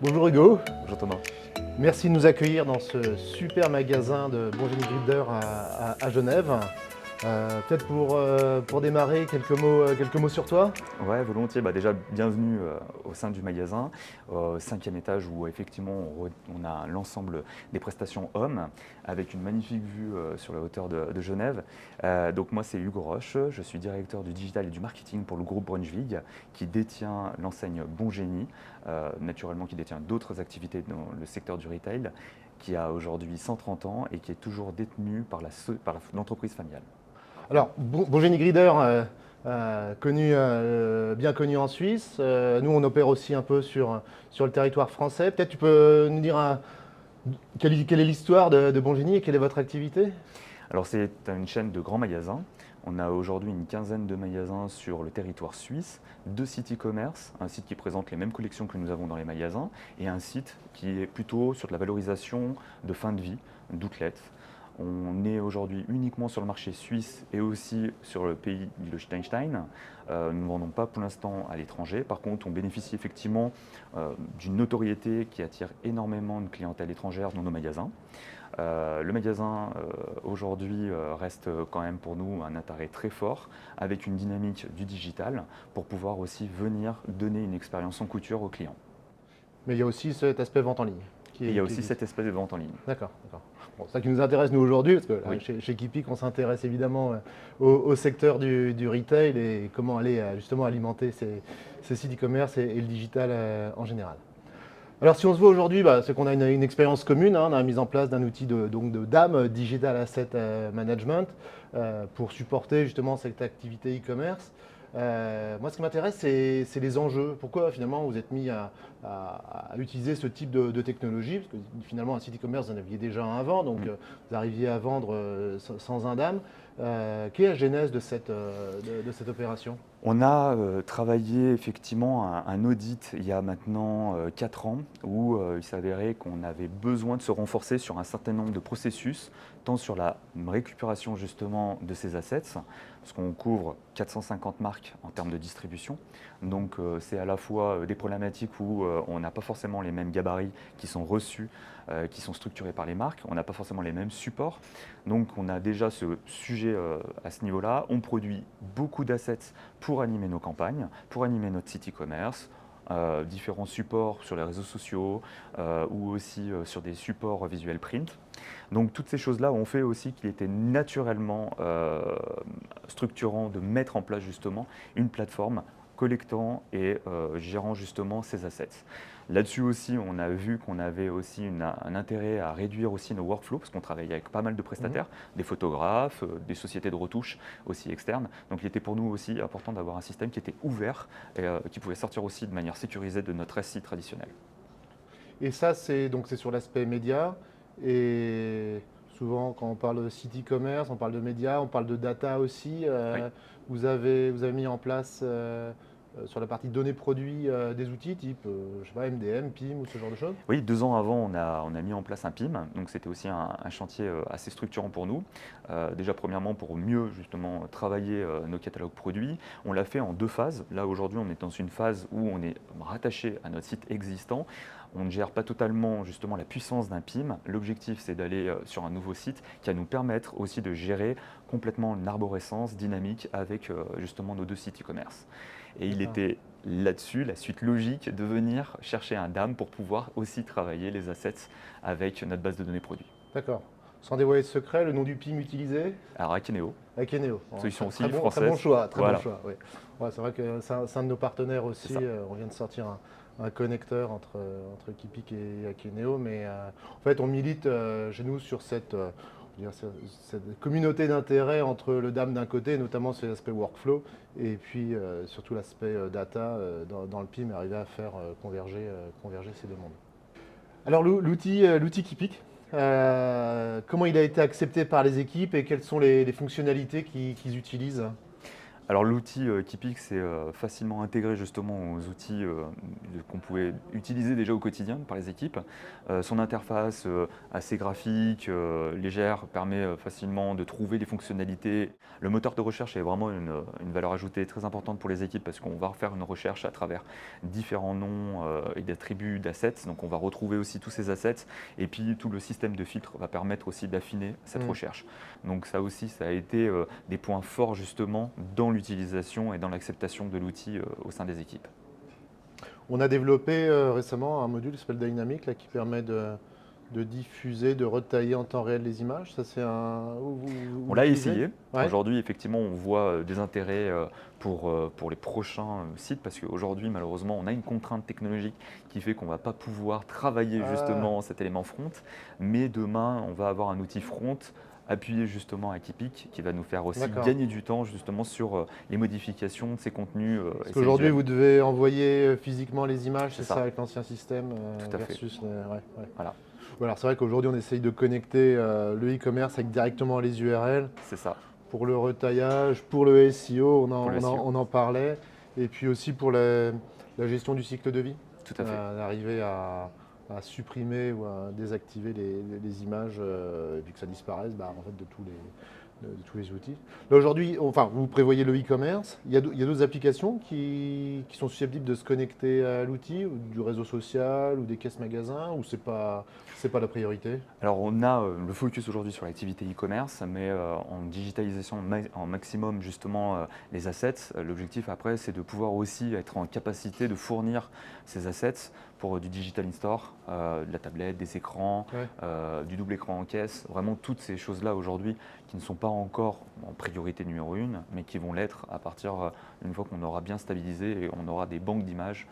Bonjour Hugo, Bonjour Thomas. merci de nous accueillir dans ce super magasin de Bongeni Grider à Genève. Peut-être pour démarrer, quelques mots sur toi. Ouais, volontiers. Déjà, bienvenue au sein du magasin, au 5e étage où effectivement on a l'ensemble des prestations hommes avec une magnifique vue sur la hauteur de Genève. Donc moi c'est Hugo Roche, je suis directeur du digital et du marketing pour le groupe Brunswick qui détient l'enseigne Bongeni, naturellement qui détient d'autres activités dans le secteur du retail, qui a aujourd'hui 130 ans et qui est toujours détenue par l'entreprise familiale. Alors, Bongeni Grider, bien connu en Suisse. Nous, on opère aussi un peu sur le territoire français. Peut-être tu peux nous dire quelle est l'histoire de Bongeni et quelle est votre activité? Alors c'est une chaîne de grands magasins. On a aujourd'hui une quinzaine de magasins sur le territoire suisse, 2 sites e-commerce, un site qui présente les mêmes collections que nous avons dans les magasins et un site qui est plutôt sur de la valorisation de fin de vie, d'outlet. On est aujourd'hui uniquement sur le marché suisse et aussi sur le pays du Liechtenstein. Nous ne vendons pas pour l'instant à l'étranger. Par contre, on bénéficie effectivement d'une notoriété qui attire énormément de clientèle étrangère dans nos magasins. Le magasin aujourd'hui reste quand même pour nous un intérêt très fort avec une dynamique du digital pour pouvoir aussi venir donner une expérience en couture aux clients. Mais il y a aussi cet aspect vente en ligne. Et il y a aussi cet espèce de vente en ligne. D'accord, d'accord. Bon, c'est ça qui nous intéresse nous aujourd'hui, parce que là, Oui. chez Kipik, on s'intéresse évidemment au secteur du retail et comment aller justement alimenter ces sites e-commerce et le digital en général. Alors si on se voit aujourd'hui, c'est qu'on a une expérience commune, hein, on a la mise en place d'un outil de DAM, Digital Asset Management, pour supporter justement cette activité e-commerce. Moi, ce qui m'intéresse, c'est les enjeux. Pourquoi finalement vous êtes mis à utiliser ce type de technologie? Parce que finalement, un site e-commerce, vous en aviez déjà un avant, donc vous arriviez à vendre sans un DAM. Quelle est la genèse de cette opération? On a travaillé effectivement un audit il y a maintenant 4 ans où il s'avérait qu'on avait besoin de se renforcer sur un certain nombre de processus, tant sur la récupération justement de ces assets, parce qu'on couvre 450 marques en termes de distribution. Donc c'est à la fois des problématiques où on n'a pas forcément les mêmes gabarits qui sont reçus, qui sont structurés par les marques, on n'a pas forcément les mêmes supports. Donc on a déjà ce sujet à ce niveau-là. On produit beaucoup d'assets pour animer nos campagnes, pour animer notre site e-commerce, différents supports sur les réseaux sociaux ou aussi sur des supports visuels print. Donc toutes ces choses-là ont fait aussi qu'il était naturellement structurant de mettre en place justement une plateforme collectant et gérant justement ces assets. Là-dessus aussi, on a vu qu'on avait aussi un intérêt à réduire aussi nos workflows, parce qu'on travaillait avec pas mal de prestataires, des photographes, des sociétés de retouche aussi externes. Donc il était pour nous aussi important d'avoir un système qui était ouvert et qui pouvait sortir aussi de manière sécurisée de notre SI traditionnel. Et ça, c'est sur l'aspect média. Et souvent, quand on parle de site e-commerce, on parle de médias, on parle de data aussi. Oui. Vous avez mis en place sur la partie données produits des outils type je sais pas, MDM, PIM ou ce genre de choses? Oui, 2 ans avant, on a mis en place un PIM, donc c'était aussi un chantier assez structurant pour nous. Déjà, premièrement, pour mieux justement travailler nos catalogues produits, on l'a fait en 2 phases. Là, aujourd'hui, on est dans une phase où on est rattaché à notre site existant. On ne gère pas totalement justement la puissance d'un PIM. L'objectif, c'est d'aller sur un nouveau site qui va nous permettre aussi de gérer complètement une arborescence dynamique avec justement nos 2 sites e-commerce. Et il était là-dessus la suite logique de venir chercher un DAM pour pouvoir aussi travailler les assets avec notre base de données produits. D'accord. Sans dévoiler de secret, le nom du PIM utilisé? Alors Akeneo, Akeneo. solution aussi Très française. bon choix, très bon Voilà. choix. Oui. Ouais, c'est vrai que c'est un de nos partenaires aussi. Ça. On vient de sortir un connecteur entre Kipik et Akeneo, mais en fait, on milite chez nous sur cette communauté d'intérêt entre le DAM d'un côté, notamment sur l'aspect workflow, et puis surtout l'aspect data dans le PIM, et arriver à faire converger ces deux mondes. Alors l'outil Kipik, comment il a été accepté par les équipes et quelles sont les fonctionnalités qu'ils utilisent? Alors l'outil Keepix c'est facilement intégré justement aux outils qu'on pouvait utiliser déjà au quotidien par les équipes. Son interface assez graphique, légère, permet facilement de trouver les fonctionnalités. Le moteur de recherche est vraiment une valeur ajoutée très importante pour les équipes parce qu'on va refaire une recherche à travers différents noms et d'attributs d'assets. Donc on va retrouver aussi tous ces assets et puis tout le système de filtre va permettre aussi d'affiner cette recherche. Donc ça aussi, ça a été des points forts justement dans l'utilisation et dans l'acceptation de l'outil au sein des équipes. On a développé récemment un module qui s'appelle Dynamic là, qui permet de diffuser, de retailler en temps réel les images. Ça, c'est un. Vous On l'a l'utilisez? essayé. Ouais. Aujourd'hui, effectivement, on voit des intérêts pour les prochains sites parce qu'aujourd'hui, malheureusement, on a une contrainte technologique qui fait qu'on ne va pas pouvoir travailler Ah, justement cet élément front. Mais demain, on va avoir un outil front appuyé justement à Keepix qui va nous faire aussi d'accord. gagner du temps justement sur les modifications de ces contenus Parce et ces qu'aujourd'hui, visuels. vous devez envoyer physiquement les images, C'est c'est ça, ça, avec l'ancien système tout à fait. versus. Ouais, ouais. Voilà, Bon, alors, c'est vrai qu'aujourd'hui, on essaye de connecter le e-commerce avec directement les URL c'est ça pour le retaillage, pour le SEO, pour le SEO. on en parlait, et puis aussi pour la gestion du cycle de vie, Tout à fait. d'arriver à supprimer ou à désactiver les images et puis que ça disparaisse en fait, de tous les outils. Là aujourd'hui, enfin, vous prévoyez le e-commerce, il y a d'autres applications qui sont susceptibles de se connecter à l'outil, ou du réseau social, ou des caisses magasins, ou c'est pas la priorité? Alors on a le focus aujourd'hui sur l'activité e-commerce, mais en digitalisation en maximum justement les assets. L'objectif après c'est de pouvoir aussi être en capacité de fournir ces assets pour du digital in-store, de la tablette, des écrans, Ouais. du double écran en caisse, vraiment toutes ces choses-là aujourd'hui qui ne sont pas encore en priorité numéro une, mais qui vont l'être à partir d'une fois qu'on aura bien stabilisé et on aura des banques d'images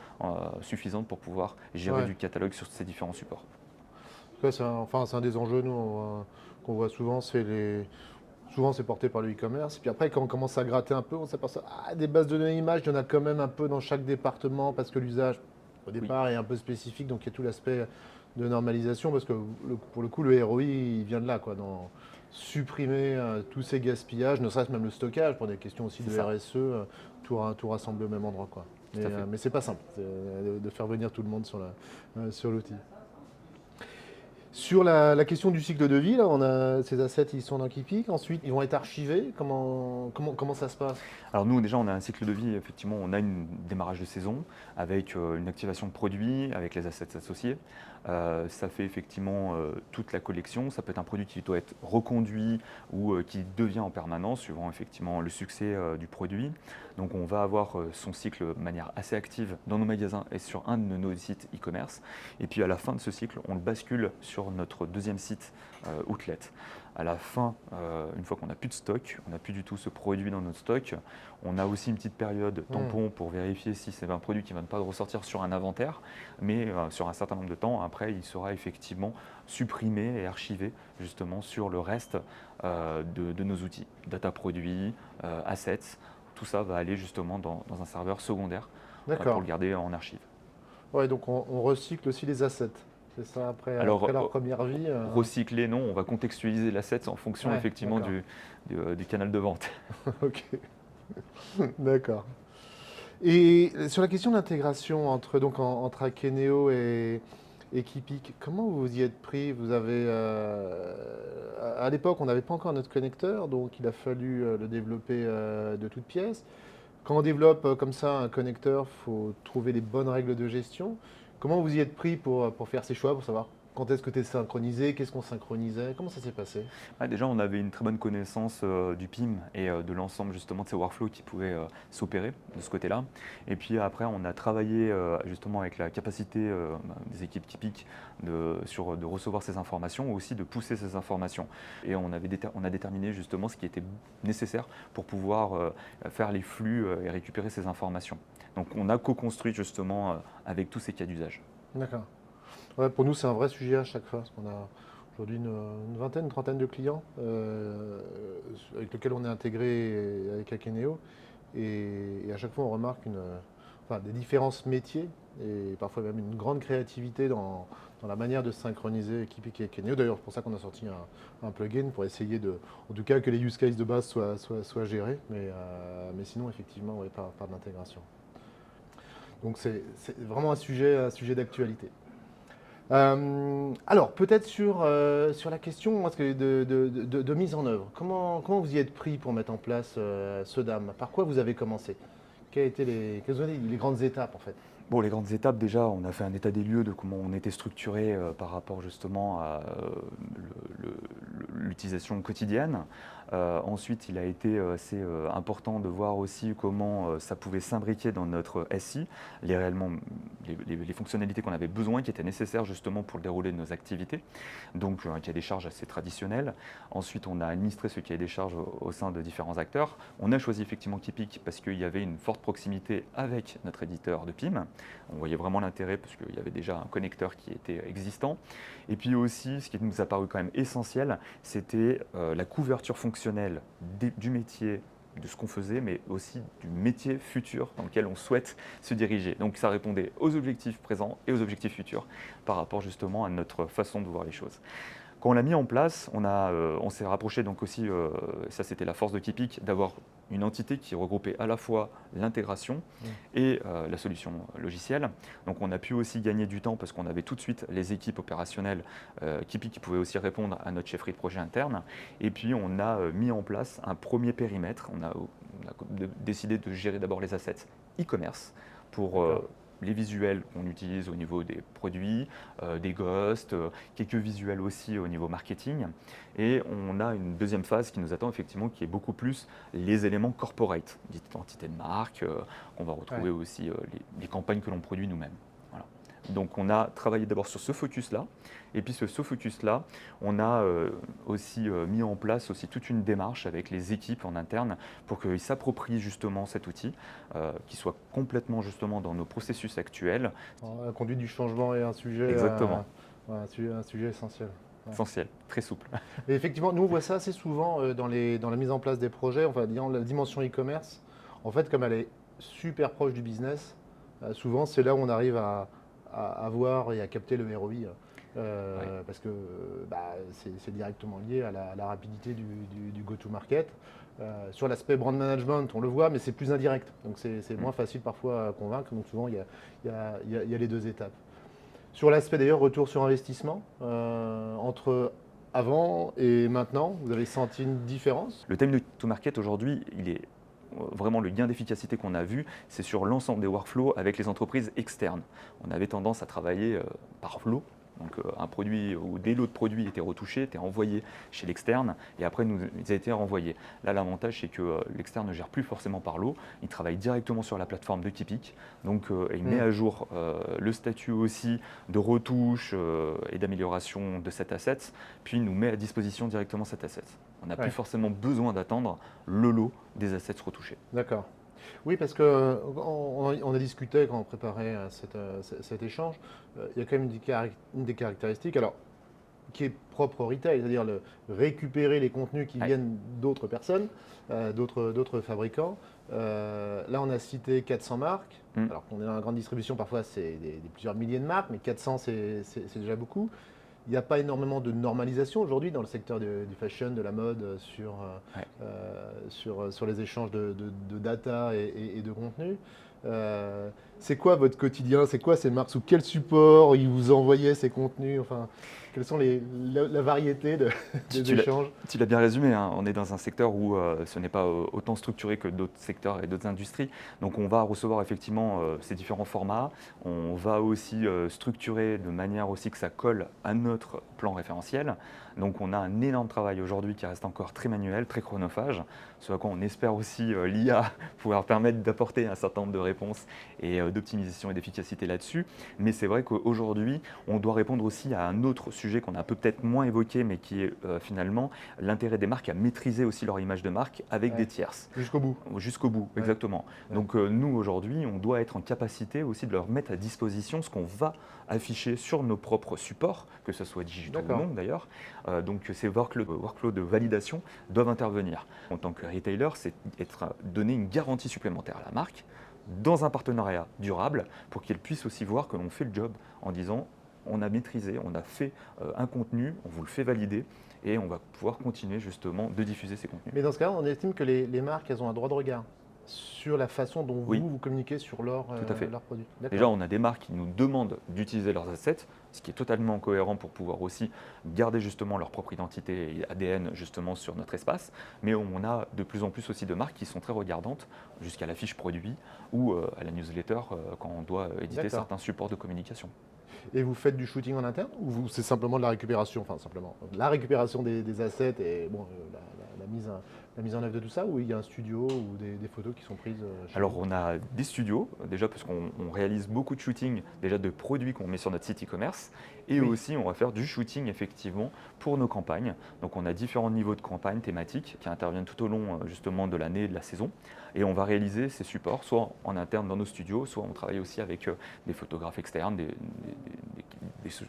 suffisantes pour pouvoir gérer Ouais. du catalogue sur ces différents supports. Ouais, c'est un des enjeux nous, qu'on voit souvent, souvent c'est porté par le e-commerce. Puis après, quand on commence à gratter un peu, on s'aperçoit des bases de données images, il y en a quand même un peu dans chaque département parce que l'usage au Oui, départ est un peu spécifique, donc il y a tout l'aspect de normalisation parce que pour le coup le ROI il vient de là, quoi, dans supprimer tous ces gaspillages, ne serait-ce même le stockage pour des questions aussi c'est de ça, RSE, tout rassembler au même endroit, quoi. tout à fait. Mais c'est pas simple de faire venir tout le monde sur l'outil. Sur la question du cycle de vie, là, ces assets, ils sont dans Kipik. Ensuite, ils vont être archivés. Comment ça se passe? Alors nous déjà on a un cycle de vie, effectivement on a un démarrage de saison avec une activation de produits, avec les assets associés. Ça fait effectivement toute la collection, ça peut être un produit qui doit être reconduit ou qui devient en permanence suivant effectivement le succès du produit. Donc on va avoir son cycle de manière assez active dans nos magasins et sur un de nos sites e-commerce. Et puis à la fin de ce cycle, on le bascule sur notre deuxième site Outlet. À la fin, une fois qu'on n'a plus de stock, on n'a plus du tout ce produit dans notre stock, on a aussi une petite période tampon pour vérifier si c'est un produit qui ne va pas ressortir sur un inventaire, mais sur un certain nombre de temps, après, il sera effectivement supprimé et archivé justement sur le reste de nos outils. Data produits, assets, tout ça va aller justement dans un serveur secondaire pour D'accord. le garder en archive. Ouais, donc on recycle aussi les assets. C'est ça, Alors, après leur première vie. recycler, non, on va contextualiser l'asset en fonction Ouais, effectivement d'accord. du canal de vente. Ok, d'accord. Et sur la question de l'intégration entre Akeneo et Kipik, comment vous y êtes pris? Vous avez, à l'époque, on n'avait pas encore notre connecteur, donc il a fallu le développer de toutes pièces. Quand on développe comme ça un connecteur, il faut trouver les bonnes règles de gestion. Comment vous y êtes pris pour faire ces choix, pour savoir quand est-ce que tu es synchronisé, qu'est-ce qu'on synchronisait, comment ça s'est passé? Ouais, déjà, on avait une très bonne connaissance du PIM et de l'ensemble justement de ces workflows qui pouvaient s'opérer de ce côté-là. Et puis après, on a travaillé justement avec la capacité des équipes typiques de recevoir ces informations, aussi de pousser ces informations. Et on a déterminé justement ce qui était nécessaire pour pouvoir faire les flux et récupérer ces informations. Donc on a co-construit justement avec tous ces cas d'usage. D'accord. Ouais, pour nous, c'est un vrai sujet à chaque fois, parce qu'on a aujourd'hui une vingtaine, une trentaine de clients avec lesquels on est intégré avec Akeneo. Et à chaque fois, on remarque enfin, des différences métiers et parfois même une grande créativité dans la manière de synchroniser Keepik et Keneo. D'ailleurs, c'est pour ça qu'on a sorti un plugin pour essayer en tout cas, que les use cases de base soient gérés, mais sinon, effectivement, ouais, par d'intégration. Donc, c'est vraiment un sujet d'actualité. Alors, peut-être sur la question parce que de mise en œuvre. Comment vous y êtes pris pour mettre en place ce DAM? Par quoi vous avez commencé? Quelles ont été les grandes étapes en fait? Bon, les grandes étapes, déjà, on a fait un état des lieux de comment on était structuré par rapport justement à l'utilisation quotidienne. Ensuite, il a été assez important de voir aussi comment ça pouvait s'imbriquer dans notre SI, les fonctionnalités qu'on avait besoin, qui étaient nécessaires justement pour le déroulé de nos activités. Donc, un cahier des charges assez traditionnel. Ensuite, on a administré ce cahier des charges au sein de différents acteurs. On a choisi effectivement Keepik parce qu'il y avait une forte proximité avec notre éditeur de PIM. On voyait vraiment l'intérêt parce qu'il y avait déjà un connecteur qui était existant. Et puis aussi, ce qui nous a paru quand même essentiel, c'était la couverture fonctionnelle du métier, de ce qu'on faisait, mais aussi du métier futur dans lequel on souhaite se diriger. Donc ça répondait aux objectifs présents et aux objectifs futurs par rapport justement à notre façon de voir les choses. Quand on l'a mis en place, on s'est rapproché donc aussi, ça c'était la force de Keepik, d'avoir une entité qui regroupait à la fois l'intégration et la solution logicielle. Donc on a pu aussi gagner du temps parce qu'on avait tout de suite les équipes opérationnelles Keepik qui pouvaient aussi répondre à notre chefferie de projet interne. Et puis on a mis en place un premier périmètre. On a décidé de gérer d'abord les assets e-commerce pour les visuels qu'on utilise au niveau des produits, des ghosts, quelques visuels aussi au niveau marketing. Et on a une deuxième phase qui nous attend effectivement, qui est beaucoup plus les éléments corporate, d'identité de marque, qu'on va retrouver aussi les campagnes que l'on produit nous-mêmes. Voilà. Donc on a travaillé d'abord sur ce focus-là, et puis ce focus-là, on a aussi mis en place aussi toute une démarche avec les équipes en interne pour qu'ils s'approprient justement cet outil, qui soit complètement justement dans nos processus actuels. La conduite du changement est un sujet, Exactement. un sujet essentiel. Ouais. Essentiel, très souple. Et effectivement, nous on voit ça assez souvent dans la mise en place des projets, enfin disons la dimension e-commerce. En fait, comme elle est super proche du business, souvent c'est là où on arrive à voir et à capter le ROI. Parce que c'est directement lié à la rapidité du go-to-market. Sur l'aspect brand management, on le voit, mais c'est plus indirect. Donc c'est moins facile parfois à convaincre. Donc souvent, il y a les deux étapes. Sur l'aspect d'ailleurs, retour sur investissement, entre avant et maintenant, vous avez senti une différence? Le time to market aujourd'hui, il est vraiment le gain d'efficacité qu'on a vu, c'est sur l'ensemble des workflows avec les entreprises externes. On avait tendance à travailler par lot. Donc un produit ou des lots de produits étaient retouchés, étaient envoyés chez l'externe et après nous ils étaient renvoyés. Là l'avantage c'est que l'externe ne gère plus forcément par lot, il travaille directement sur la plateforme de Keepik. Donc il met à jour le statut aussi de retouche et d'amélioration de cet asset, puis il nous met à disposition directement cet asset. On n'a plus forcément besoin d'attendre le lot des assets retouchés. D'accord. Oui, parce qu'on a discuté quand on préparait cet échange, il y a quand même une des caractéristiques alors, qui est propre au retail, c'est-à-dire récupérer les contenus qui viennent d'autres personnes, d'autres fabricants. Là, on a cité 400 marques, alors qu'on est dans la grande distribution, parfois c'est plusieurs milliers de marques, mais 400 c'est déjà beaucoup. Il n'y a pas énormément de normalisation aujourd'hui dans le secteur du fashion, de la mode, sur les échanges de data et de contenu. C'est quoi votre quotidien? C'est quoi ces marques? Sous quel support ils vous envoyaient ces contenus? Enfin, quelles sont la variété des échanges? Tu l'as bien résumé, hein. On est dans un secteur où ce n'est pas autant structuré que d'autres secteurs et d'autres industries. Donc on va recevoir effectivement ces différents formats. On va aussi structurer de manière aussi que ça colle à notre plan référentiel. Donc on a un énorme travail aujourd'hui qui reste encore très manuel, très chronophage, ce à quoi on espère aussi l'IA pouvoir permettre d'apporter un certain nombre de réponses et d'optimisation et d'efficacité là-dessus. Mais c'est vrai qu'aujourd'hui, on doit répondre aussi à un autre sujet qu'on a peut-être moins évoqué, mais qui est finalement l'intérêt des marques à maîtriser aussi leur image de marque avec des tierces. Jusqu'au bout. Jusqu'au bout, exactement. Donc nous, aujourd'hui, on doit être en capacité aussi de leur mettre à disposition ce qu'on va afficher sur nos propres supports, que ce soit digitaux ou non d'ailleurs. Donc ces workflows de validation doivent intervenir. En tant que retailer, c'est donner une garantie supplémentaire à la marque dans un partenariat durable pour qu'elles puissent aussi voir que l'on fait le job en disant on a maîtrisé, on a fait un contenu, on vous le fait valider et on va pouvoir continuer justement de diffuser ces contenus. Mais dans ce cas, on estime que les marques, elles ont un droit de regard sur la façon dont Oui, vous communiquez sur tout à fait. leurs produits. Déjà, D'accord. on a des marques qui nous demandent d'utiliser leurs assets, ce qui est totalement cohérent pour pouvoir aussi garder justement leur propre identité et ADN justement sur notre espace. Mais on a de plus en plus aussi de marques qui sont très regardantes jusqu'à la fiche produit ou à la newsletter quand on doit éditer D'accord. certains supports de communication. Et vous faites du shooting en interne ou c'est simplement de la récupération, enfin simplement, la récupération des assets et bon, la mise en œuvre de tout ça, ou il y a un studio ou des photos qui sont prises chez Alors vous? on a des studios, déjà parce qu'on réalise beaucoup de shooting déjà de produits qu'on met sur notre site e-commerce et Oui, aussi on va faire du shooting effectivement pour nos campagnes. Donc on a différents niveaux de campagnes thématiques qui interviennent tout au long justement de l'année et de la saison et on va réaliser ces supports soit en interne dans nos studios, soit on travaille aussi avec des photographes externes,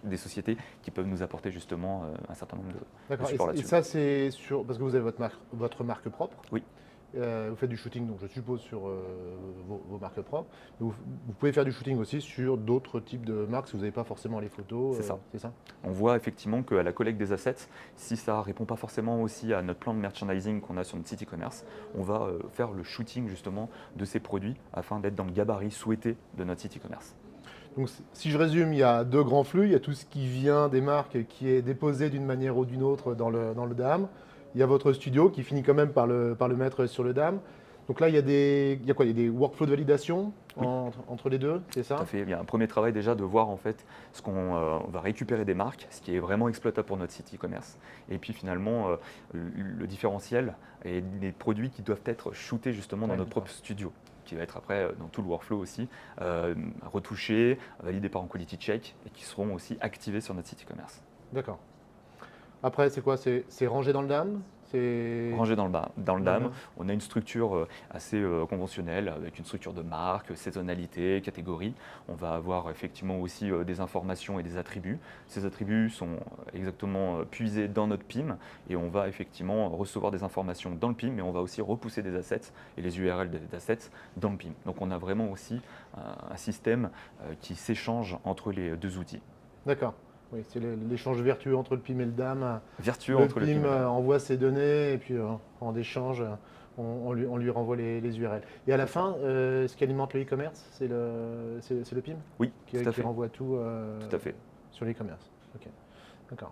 des sociétés qui peuvent nous apporter justement un certain nombre de d'accord. supports Et là-dessus. ça, c'est parce que vous avez votre marque propre. Oui. Vous faites du shooting, donc je suppose sur vos marques propres. Mais vous pouvez faire du shooting aussi sur d'autres types de marques si vous n'avez pas forcément les photos, C'est ça. c'est ça? On voit effectivement qu'à la collecte des assets, si ça ne répond pas forcément aussi à notre plan de merchandising qu'on a sur notre site e-commerce, on va faire le shooting justement de ces produits afin d'être dans le gabarit souhaité de notre site e-commerce. Donc, si je résume, il y a deux grands flux. Il y a tout ce qui vient des marques qui est déposé d'une manière ou d'une autre dans le DAM. Il y a votre studio qui finit quand même par le mettre sur le DAM. Donc là, il y a quoi? Il y a des workflows de validation Oui, entre les deux, c'est tout à ça? fait. Il y a un premier travail déjà de voir en fait ce qu'on on va récupérer des marques, ce qui est vraiment exploitable pour notre site e-commerce. Et puis finalement, le différentiel et les produits qui doivent être shootés justement dans Ouais, notre d'accord. propre studio, qui va être après dans tout le workflow aussi, retouchés, validés par un quality check et qui seront aussi activés sur notre site e-commerce. D'accord. Après, c'est quoi? C'est rangé dans le DAM? C'est Rangé dans le dans le DAM, DAM? on a une structure assez conventionnelle avec une structure de marque, saisonnalité, catégorie. On va avoir effectivement aussi des informations et des attributs. Ces attributs sont exactement puisés dans notre PIM et on va effectivement recevoir des informations dans le PIM, mais on va aussi repousser des assets et les URL des assets dans le PIM. Donc on a vraiment aussi un système qui s'échange entre les deux outils. D'accord. Oui, c'est l'échange vertueux entre le PIM et le DAM. Vertueux Le entre le PIM PIM et le DAM. envoie ses données et puis en échange, on lui renvoie les URL. Et à la C'est ça. fin, ce qui alimente le e-commerce, c'est le PIM Oui, tout à qui fait. renvoie tout Tout à fait. sur l'e-commerce. Ok, d'accord.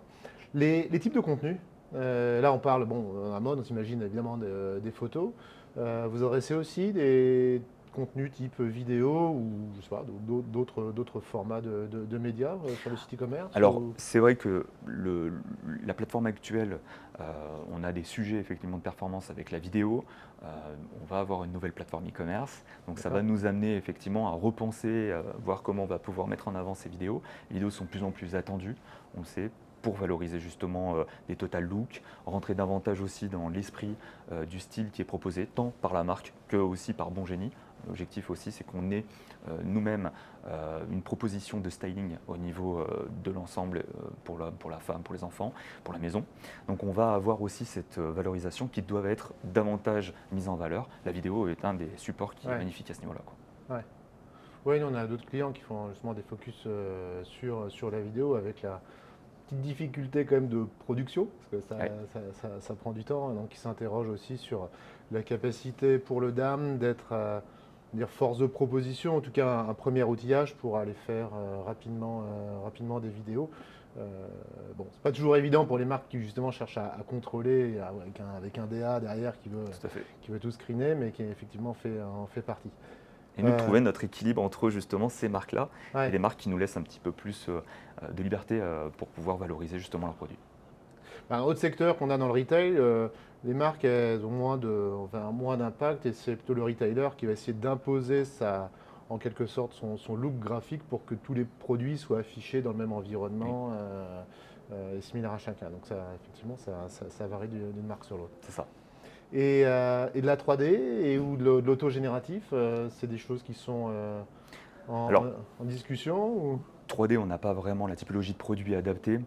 Les types de contenus, là on parle, bon, à mode, on s'imagine évidemment des photos. Vous adressez aussi des contenus type vidéo ou je sais pas, d'autres formats de médias sur le site e-commerce Alors, ou... c'est vrai que la plateforme actuelle, on a des sujets effectivement de performance avec la vidéo. Euh, on va avoir une nouvelle plateforme e-commerce. Donc, ça D'accord. va nous amener effectivement à repenser, voir comment on va pouvoir mettre en avant ces vidéos. Les vidéos sont de plus en plus attendues, on le sait, pour valoriser justement des total looks, rentrer davantage aussi dans l'esprit du style qui est proposé, tant par la marque que aussi par Bon Génie. L'objectif aussi, c'est qu'on ait nous-mêmes une proposition de styling au niveau de l'ensemble pour la femme, pour les enfants, pour la maison. Donc on va avoir aussi cette valorisation qui doit être davantage mise en valeur. La vidéo est un des supports qui est Ouais, magnifique à ce niveau-là, quoi. ouais. Oui, nous, on a d'autres clients qui font justement des focus sur la vidéo avec la petite difficulté quand même de production, parce que Ouais. ça prend du temps, donc ils s'interrogent aussi sur la capacité pour le DAM d'être dire force de proposition, en tout cas un premier outillage pour aller faire rapidement des vidéos. Bon, c'est pas toujours évident pour les marques qui justement cherchent à contrôler avec un DA derrière Tout à fait. qui veut tout screener, mais qui effectivement en fait partie. Et nous, de Euh, trouver notre équilibre entre justement ces marques-là et ouais. les marques qui nous laissent un petit peu plus de liberté pour pouvoir valoriser justement leurs produits. Un autre secteur qu'on a dans le retail, les marques elles ont moins d'impact et c'est plutôt le retailer qui va essayer d'imposer en quelque sorte son look graphique pour que tous les produits soient affichés dans le même Oui, environnement et similaire à chacun. Donc ça, effectivement, ça varie d'une marque sur l'autre. c'est ça. Et de la 3D ou de l'auto-génératif, c'est des choses qui sont en, Alors, en discussion ou... 3D, on n'a pas vraiment la typologie de produit adaptée.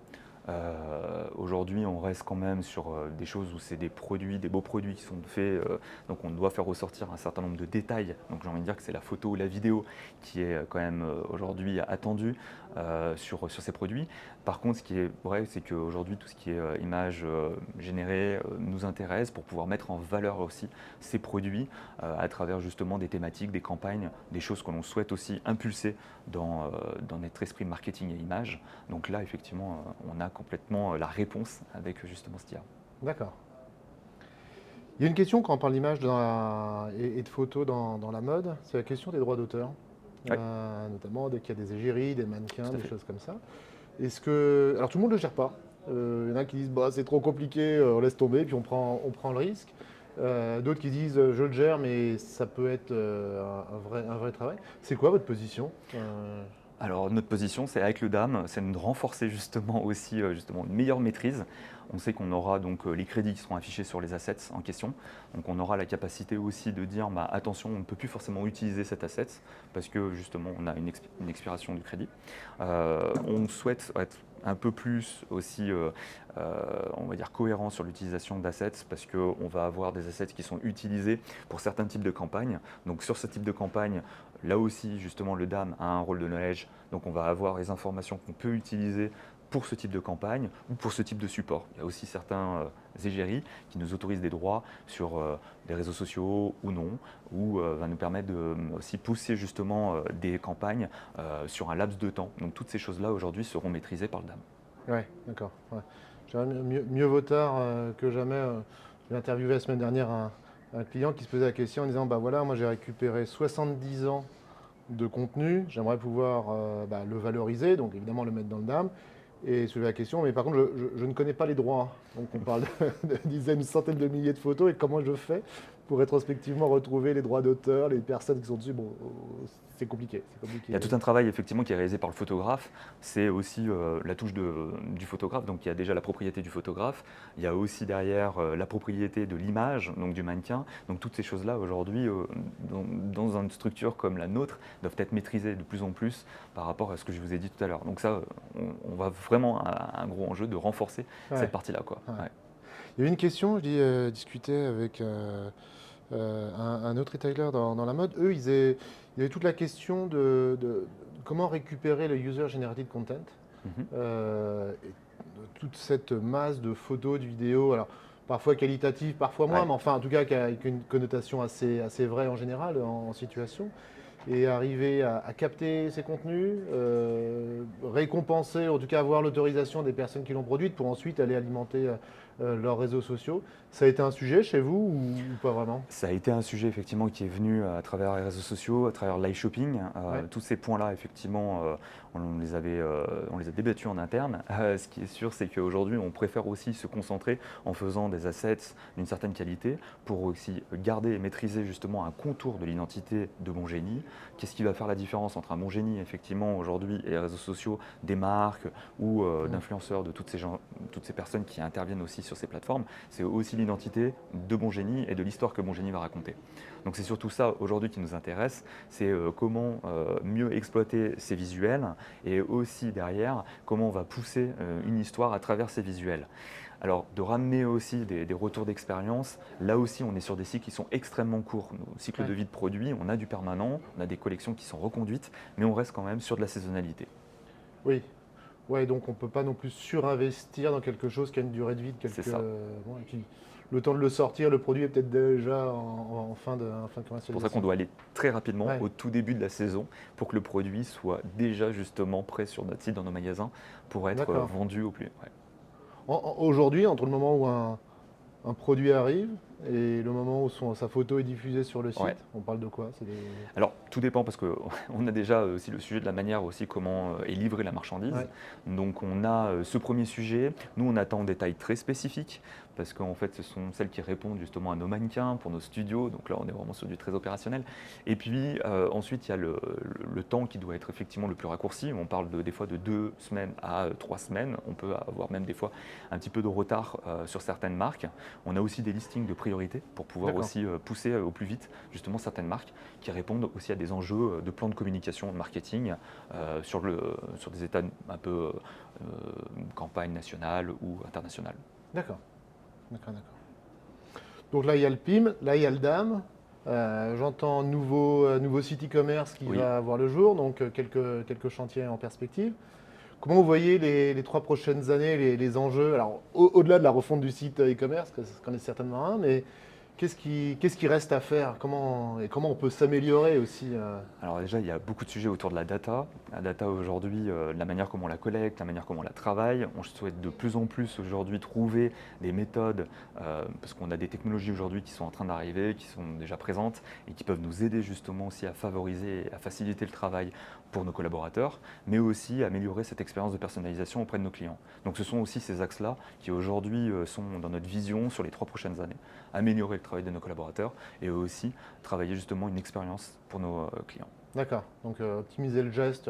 Aujourd'hui, on reste quand même sur des choses où c'est des produits, des beaux produits qui sont faits, donc on doit faire ressortir un certain nombre de détails. Donc j'ai envie de dire que c'est la photo ou la vidéo qui est quand même aujourd'hui attendue sur ces produits. Par contre, ce qui est vrai, c'est qu'aujourd'hui, tout ce qui est image générée nous intéresse pour pouvoir mettre en valeur aussi ces produits à travers justement des thématiques, des campagnes, des choses que l'on souhaite aussi impulser dans notre esprit marketing et image. Donc là, effectivement, on a complètement la réponse avec justement ce IA. D'accord. Il y a une question quand on parle d'image et de photos dans la mode, c'est la question des droits d'auteur. Ouais. Notamment dès qu'il y a des égéries, des mannequins, Tout à des fait. choses comme ça. Alors tout le monde ne le gère pas. Il y en a qui disent bah, c'est trop compliqué, on laisse tomber, puis on prend le risque. D'autres qui disent je le gère, mais ça peut être un vrai travail. C'est quoi votre position? Alors notre position, c'est avec le DAM, c'est de renforcer justement aussi justement une meilleure maîtrise. On sait qu'on aura donc les crédits qui seront affichés sur les assets en question. Donc on aura la capacité aussi de dire bah, attention, on ne peut plus forcément utiliser cet asset parce que justement on a une expiration du crédit. On souhaite être un peu plus aussi, on va dire, cohérent sur l'utilisation d'assets parce qu'on va avoir des assets qui sont utilisés pour certains types de campagnes. Donc sur ce type de campagne, là aussi, justement, le DAM a un rôle de knowledge, donc on va avoir les informations qu'on peut utiliser pour ce type de campagne ou pour ce type de support. Il y a aussi certains égéries qui nous autorisent des droits sur les réseaux sociaux ou non, ou va nous permettre de aussi pousser justement des campagnes sur un laps de temps. Donc toutes ces choses-là aujourd'hui seront maîtrisées par le DAM. Ouais, d'accord. Ouais. Je dirais mieux vaut tard que jamais. J'ai interviewé la semaine dernière un client qui se posait la question en disant bah voilà, moi j'ai récupéré 70 ans de contenu, j'aimerais pouvoir bah, le valoriser, donc évidemment le mettre dans le DAM. Et soulever la question, mais par contre, je ne connais pas les droits. Donc on parle de dizaines, centaines de milliers de photos, et comment je fais pour rétrospectivement retrouver les droits d'auteur, les personnes qui sont dessus. Bon, c'est compliqué, c'est Il y a compliqué. tout un travail effectivement qui est réalisé par le photographe. C'est aussi la touche du photographe. Donc il y a déjà la propriété du photographe. Il y a aussi derrière la propriété de l'image, donc du mannequin. Donc toutes ces choses-là aujourd'hui, dans une structure comme la nôtre, doivent être maîtrisées de plus en plus par rapport à ce que je vous ai dit tout à l'heure. Donc ça, on va vraiment à un gros enjeu de renforcer Ouais, cette partie-là, quoi. ouais. Ouais. Il y avait une question, je dis, discutais avec un autre retailer dans la mode. Eux, il y avait toute la question de comment récupérer le user generated content. Mhm. Et toute cette masse de photos, de vidéos, alors parfois qualitatives, parfois moins, Ouais. mais enfin en tout cas avec une connotation assez vraie en général en situation, et arriver à capter ces contenus, récompenser, en tout cas avoir l'autorisation des personnes qui l'ont produite pour ensuite aller alimenter leurs réseaux sociaux. Ça a été un sujet chez vous ou pas vraiment? Ça a été un sujet effectivement qui est venu à travers les réseaux sociaux, à travers l'iShopping. Ouais, Tous ces points-là, effectivement, on les a débattus en interne. Ce qui est sûr, c'est qu'aujourd'hui, on préfère aussi se concentrer en faisant des assets d'une certaine qualité pour aussi garder et maîtriser justement un contour de l'identité de Bon Génie. Qu'est-ce qui va faire la différence entre un Bon Génie, effectivement, aujourd'hui, et les réseaux sociaux, des marques ou d'influenceurs, de toutes ces personnes qui interviennent aussi sur ces plateformes? C'est aussi l'identité de Bon Génie et de l'histoire que Bon Génie va raconter. Donc c'est surtout ça aujourd'hui qui nous intéresse, c'est comment mieux exploiter ces visuels et aussi derrière comment on va pousser une histoire à travers ces visuels. Alors de ramener aussi des retours d'expérience, là aussi on est sur des cycles qui sont extrêmement courts. Nos cycles ouais. de vie de produits, on a du permanent, on a des collections qui sont reconduites, mais on reste quand même sur de la saisonnalité. Oui. Ouais, donc on ne peut pas non plus surinvestir dans quelque chose qui a une durée de vie de C'est quelques. ça. Bon, et puis, le temps de le sortir, le produit est peut-être déjà en fin de C'est pour ça qu'on commercialisation. doit aller très rapidement Ouais, au tout début de la saison pour que le produit soit déjà justement prêt sur notre site, dans nos magasins, pour être d'accord. vendu au plus. Ouais. Aujourd'hui, entre le moment où un produit arrive et le moment où sa photo est diffusée sur le Ouais. site, on parle de quoi? Alors tout dépend parce qu'on a déjà aussi le sujet de la manière aussi comment est livrée la marchandise. Ouais, Donc on a ce premier sujet, nous on attend des tailles très spécifiques parce qu'en fait, ce sont celles qui répondent justement à nos mannequins, pour nos studios. Donc là, on est vraiment sur du très opérationnel. Et puis ensuite, il y a le temps qui doit être effectivement le plus raccourci. On parle des fois de 2 semaines à 3 semaines. On peut avoir même des fois un petit peu de retard sur certaines marques. On a aussi des listings de priorité pour pouvoir aussi pousser au plus vite justement certaines marques qui répondent aussi à des enjeux de plan de communication, de marketing sur des états un peu campagne nationale ou internationale. D'accord. Donc là, il y a le PIM, là, il y a le DAM. J'entends nouveau site e-commerce qui va voir le jour, donc quelques chantiers en perspective. Comment vous voyez les 3 prochaines années, les enjeux? Alors, au-delà de la refonte du site e-commerce, ce qu'en est certainement un, mais qu'est-ce qui reste à faire? Comment on peut s'améliorer aussi? Alors déjà, il y a beaucoup de sujets autour de la data. La data aujourd'hui, la manière comment on la collecte, la manière comment on la travaille. On souhaite de plus en plus aujourd'hui trouver des méthodes, parce qu'on a des technologies aujourd'hui qui sont en train d'arriver, qui sont déjà présentes et qui peuvent nous aider justement aussi à favoriser et à faciliter le travail pour nos collaborateurs, mais aussi améliorer cette expérience de personnalisation auprès de nos clients. Donc ce sont aussi ces axes-là qui aujourd'hui sont dans notre vision sur les 3 prochaines années. Améliorer le travail de nos collaborateurs et aussi travailler justement une expérience pour nos clients. D'accord, donc optimiser le geste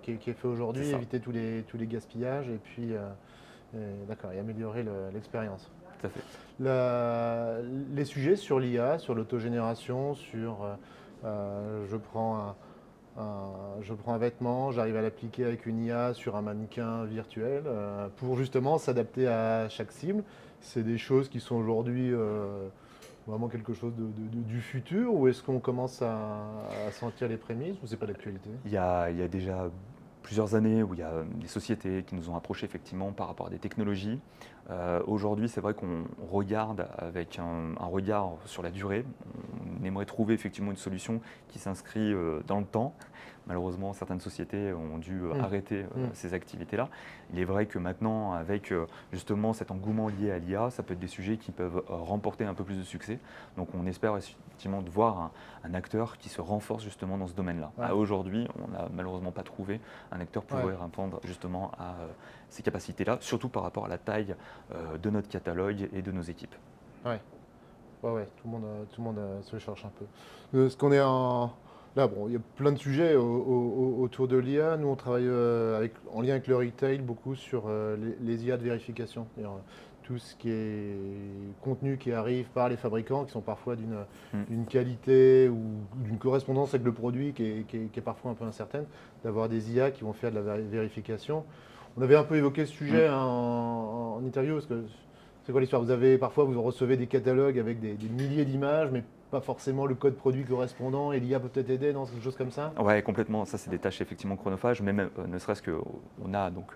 qui est fait aujourd'hui, C'est ça. éviter tous les gaspillages et puis d'accord, et améliorer l'expérience. Tout à fait. Les sujets sur l'IA, sur l'autogénération, je prends un vêtement, j'arrive à l'appliquer avec une IA sur un mannequin virtuel pour justement s'adapter à chaque cible. C'est des choses qui sont aujourd'hui vraiment quelque chose du futur, ou est-ce qu'on commence à sentir les prémices, ou c'est pas d'actualité? Il y a déjà plusieurs années où il y a des sociétés qui nous ont approchés effectivement par rapport à des technologies. Aujourd'hui, c'est vrai qu'on regarde avec un regard sur la durée. On aimerait trouver effectivement une solution qui s'inscrit dans le temps. Malheureusement, certaines sociétés ont dû arrêter ces activités-là. Il est vrai que maintenant, avec justement cet engouement lié à l'IA, ça peut être des sujets qui peuvent remporter un peu plus de succès. Donc on espère effectivement de voir un acteur qui se renforce justement dans ce domaine-là. Ouais. Aujourd'hui, on n'a malheureusement pas trouvé un acteur pour répondre justement à ces capacités-là, surtout par rapport à la taille de notre catalogue et de nos équipes. Ouais, tout le monde se cherche un peu. Ce qu'on est Là, bon, il y a plein de sujets autour de l'IA. Nous, on travaille en lien avec le retail beaucoup sur les IA de vérification. C'est-à-dire, tout ce qui est contenu qui arrive par les fabricants, qui sont parfois d'une qualité ou d'une correspondance avec le produit qui est parfois un peu incertaine, d'avoir des IA qui vont faire de la vérification. On avait un peu évoqué ce sujet en interview, parce que c'est quoi l'histoire? Parfois, vous recevez des catalogues avec des milliers d'images, mais pas forcément le code produit correspondant, et l'IA peut peut-être aider dans quelque chose comme ça? Ouais, complètement. Ça, c'est des tâches effectivement chronophages, mais même, ne serait-ce qu'on a donc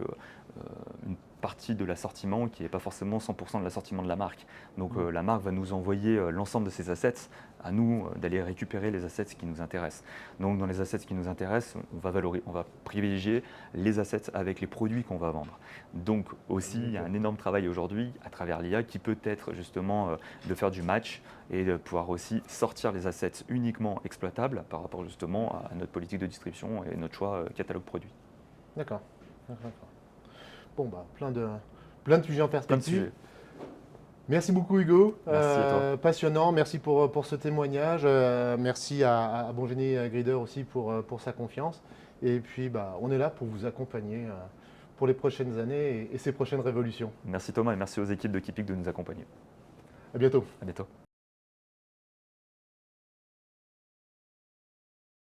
une partie de l'assortiment qui n'est pas forcément 100% de l'assortiment de la marque. Donc la marque va nous envoyer l'ensemble de ses assets, à nous d'aller récupérer les assets qui nous intéressent. Donc dans les assets qui nous intéressent, on va privilégier les assets avec les produits qu'on va vendre. Donc aussi, il y a un énorme travail aujourd'hui à travers l'IA qui peut être justement de faire du match et de pouvoir aussi sortir les assets uniquement exploitables par rapport justement à notre politique de distribution et notre choix catalogue produit. D'accord. Bon, bah, plein de sujets en Plein de perspective. sujets. Merci beaucoup Hugo, Merci à toi. passionnant, merci pour ce témoignage, merci à Bon Génie Grider aussi pour sa confiance. Et puis bah, on est là pour vous accompagner pour les prochaines années et ces prochaines révolutions. Merci Thomas et merci aux équipes de Kipik de nous accompagner. À bientôt. À bientôt.